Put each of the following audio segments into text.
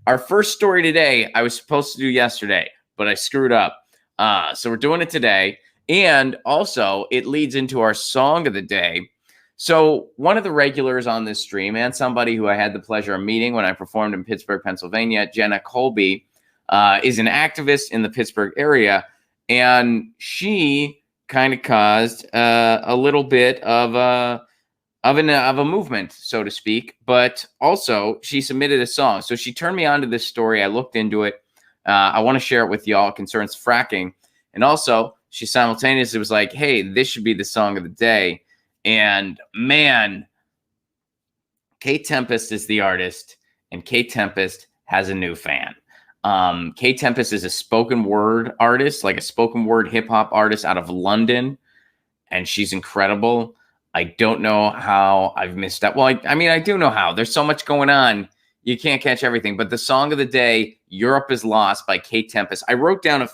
Our first story today, I was supposed to do yesterday, but I screwed up. So we're doing it today. And also, it leads into our song of the day. So one of the regulars on this stream and somebody who I had the pleasure of meeting when I performed in Pittsburgh, Pennsylvania, Jenna Colby, is an activist in the Pittsburgh area. And she kind of caused a little bit of a movement, so to speak, but also she submitted a song. So she turned me on to this story. I looked into it. I want to share it with y'all. It concerns fracking. And also, she simultaneously was like, hey, this should be the song of the day. And man, Kate Tempest is the artist, and Kate Tempest has a new fan. Kate Tempest is a spoken word artist, like a spoken word hip hop artist out of London, and she's incredible. I don't know how I've missed out. Well, I mean, I do know how. There's so much going on. You can't catch everything. But the song of the day, Europe is Lost by Kate Tempest. I wrote down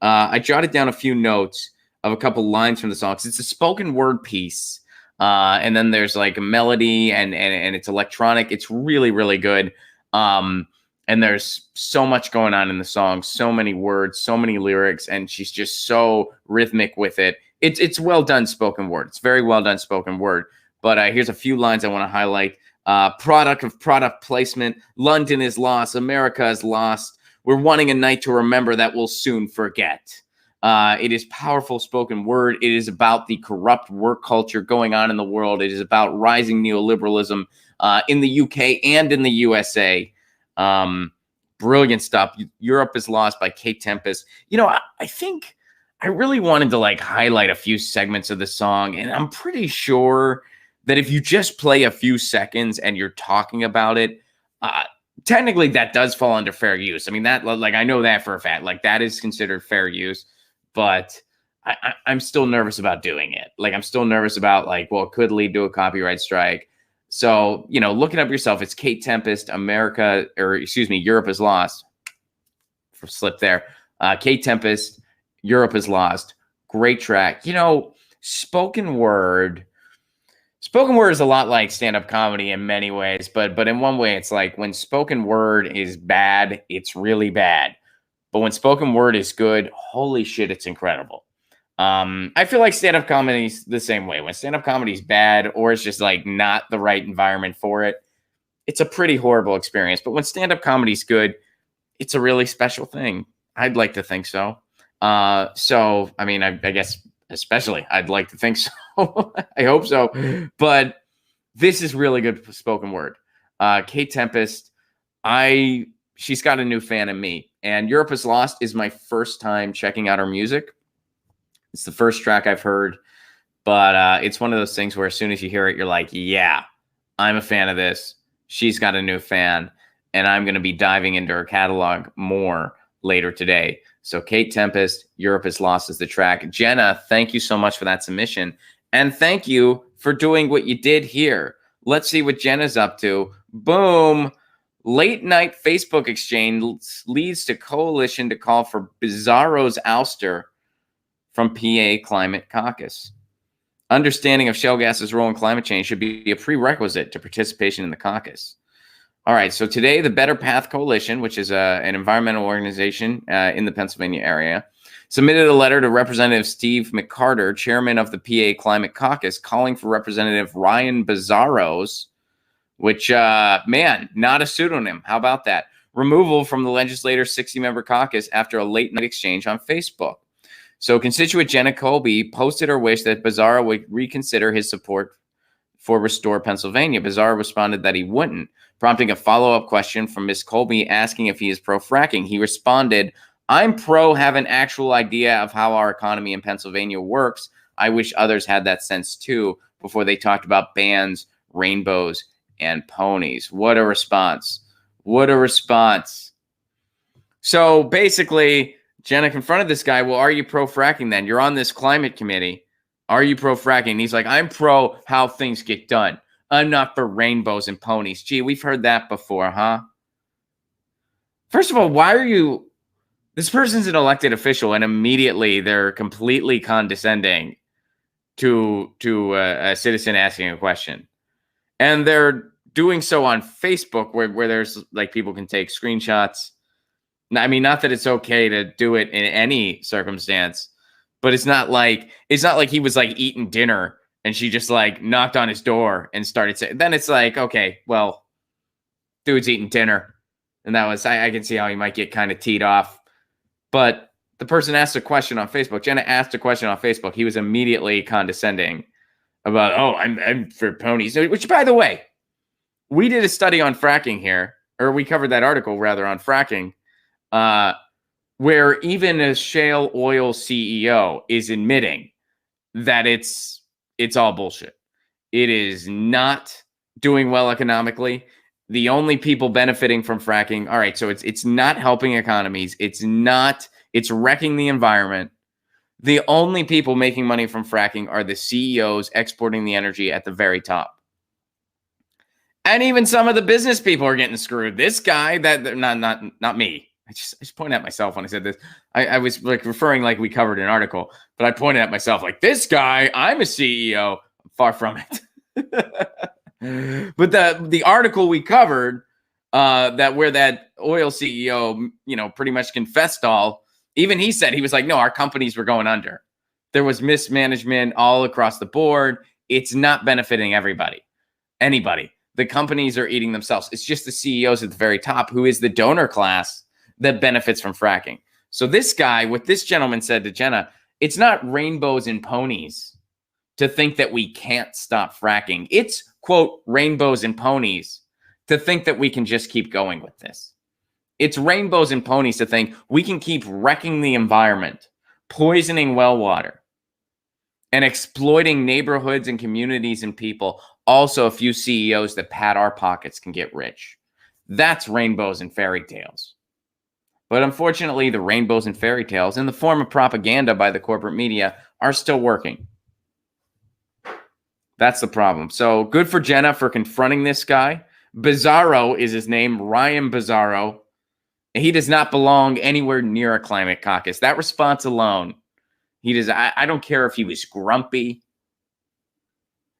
I jotted down a few notes of a couple lines from the song. It's a spoken word piece. And then there's like a melody and it's electronic. It's really, really good. And there's so much going on in the song, so many words, so many lyrics, and she's just so rhythmic with it. It's well done spoken word. It's very well done spoken word. But here's a few lines I want to highlight. Product of product placement. London is lost. America is lost. We're wanting a night to remember that we'll soon forget. It is powerful spoken word. It is about the corrupt work culture going on in the world. It is about rising neoliberalism in the UK and in the USA. Brilliant stuff. Europe is Lost by Kate Tempest. You know, I think I really wanted to like highlight a few segments of the song, and I'm pretty sure that if you just play a few seconds and you're talking about it, technically that does fall under fair use. I mean, that, like, I know that for a fact, like that is considered fair use, but I'm still nervous about doing it. Like, I'm still nervous about like, well, it could lead to a copyright strike. So, you know, look it up yourself. It's Kate Tempest, Europe is Lost. Slip there. Kate Tempest, Europe is Lost. Great track. You know, spoken word is a lot like stand-up comedy in many ways, but in one way, it's like when spoken word is bad, it's really bad. But when spoken word is good, holy shit, it's incredible. I feel like stand-up comedy is the same way. When stand-up comedy is bad or it's just like not the right environment for it, it's a pretty horrible experience. But when stand-up comedy is good, it's a really special thing. I'd like to think so. So, I mean, I guess especially I'd like to think so. I hope so. But this is really good spoken word. Kate Tempest, she's got a new fan in me. And Europe is Lost is my first time checking out her music. It's the first track I've heard. But it's one of those things where as soon as you hear it, you're like, yeah, I'm a fan of this. She's got a new fan. And I'm going to be diving into her catalog more later today. So Kate Tempest, Europe is Lost is the track. Jenna, thank you so much for that submission. And thank you for doing what you did here. Let's see what Jenna's up to. Boom. Late night Facebook exchange leads to coalition to call for Bizzarro's ouster from PA Climate Caucus. Understanding of shale gas's role in climate change should be a prerequisite to participation in the caucus. All right, so today, the Better Path Coalition, which is an environmental organization in the Pennsylvania area, submitted a letter to Representative Steve McCarter, chairman of the PA Climate Caucus, calling for Representative Ryan Bizzarro's, which, man, not a pseudonym. How about that? Removal from the legislator's 60-member caucus after a late-night exchange on Facebook. So constituent Jenna Colby posted her wish that Bizzarro would reconsider his support for Restore Pennsylvania. Bizzarro responded that he wouldn't, prompting a follow-up question from Ms. Colby asking if he is pro-fracking. He responded, I'm pro have an actual idea of how our economy in Pennsylvania works. I wish others had that sense too before they talked about bans, rainbows, and ponies. What a response. What a response. So basically, Jenna confronted this guy. Well, are you pro-fracking then? You're on this climate committee. Are you pro-fracking? And he's like, I'm pro how things get done. I'm not for rainbows and ponies. Gee, we've heard that before, huh? First of all, why are you... This person's an elected official, and immediately they're completely condescending to a citizen asking a question. And they're doing so on Facebook where there's like people can take screenshots. I mean, not that it's okay to do it in any circumstance, but it's not like he was like eating dinner and she just like knocked on his door and started saying, then it's like, okay, well, dude's eating dinner. And that was, I can see how he might get kind of teed off. But the person asked a question on Facebook. Jenna asked a question on Facebook. He was immediately condescending about, oh, I'm for ponies. Which, by the way, we did a study on fracking here, or we covered that article rather on fracking, where even a shale oil CEO is admitting that it's all bullshit. It is not doing well economically. The only people benefiting from fracking, all right, so it's not helping economies. It's wrecking the environment. The only people making money from fracking are the CEOs exporting the energy at the very top. And even some of the business people are getting screwed. This guy, not me. I just pointed at myself when I said this. I was like referring like we covered an article, but I pointed at myself like, this guy, I'm a CEO. Far from it. But the article we covered, where that oil CEO, pretty much confessed all, even he said, he was like, no, our companies were going under. There was mismanagement all across the board. It's not benefiting anybody. The companies are eating themselves. It's just the CEOs at the very top, who is the donor class, that benefits from fracking. So this guy, what this gentleman said to Jenna, it's not rainbows and ponies to think that we can't stop fracking. It's, quote, rainbows and ponies to think that we can just keep going with this. It's rainbows and ponies to think we can keep wrecking the environment, poisoning well water, and exploiting neighborhoods and communities and people. Also, a few CEOs that pad our pockets can get rich. That's rainbows and fairy tales. But unfortunately, the rainbows and fairy tales in the form of propaganda by the corporate media are still working. That's the problem. So good for Jenna for confronting this guy. Bizzarro is his name, Ryan Bizzarro. He does not belong anywhere near a climate caucus. That response alone, he does. I don't care if he was grumpy.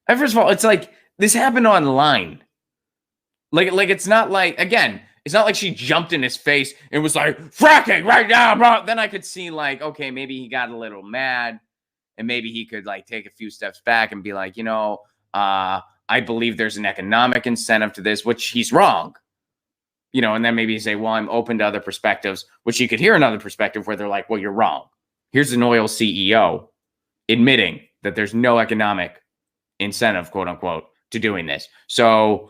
And first of all, it's like this happened online. Like it's not like, again, it's not like she jumped in his face and was like, fracking right now, bro. Then I could see like, okay, maybe he got a little mad and maybe he could like take a few steps back and be like, I believe there's an economic incentive to this, which he's wrong. And then maybe you say, well, I'm open to other perspectives, which you could hear another perspective where they're like, well, you're wrong. Here's an oil CEO admitting that there's no economic incentive, quote unquote, to doing this. So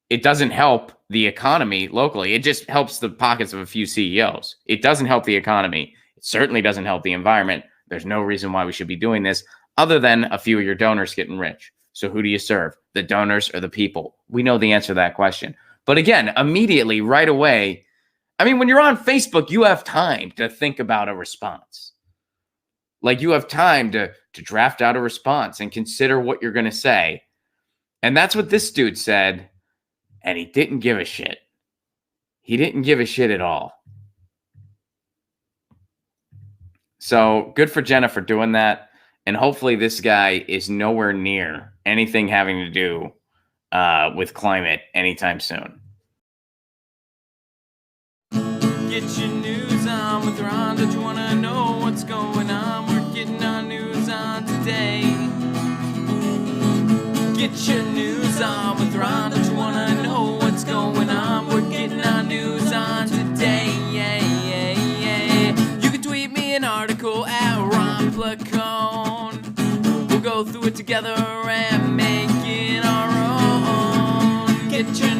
it doesn't help the economy locally. It just helps the pockets of a few CEOs. It doesn't help the economy. It certainly doesn't help the environment. There's no reason why we should be doing this other than a few of your donors getting rich. So who do you serve? The donors or the people? We know the answer to that question. But again, immediately, right away, I mean, when you're on Facebook, you have time to think about a response. Like you have time to draft out a response and consider what you're going to say. And that's what this dude said. And he didn't give a shit. He didn't give a shit at all. So good for Jenna for doing that. And hopefully this guy is nowhere near anything having to do with climate anytime soon. Get your news on with Ron. Don't you want to know what's going on? We're getting our news on today. Get your news on with Ron. Don't you want to know what's going on? We're getting our news on today. You can tweet me an article at Ron Placone. We'll go through it together and make it our own. Get your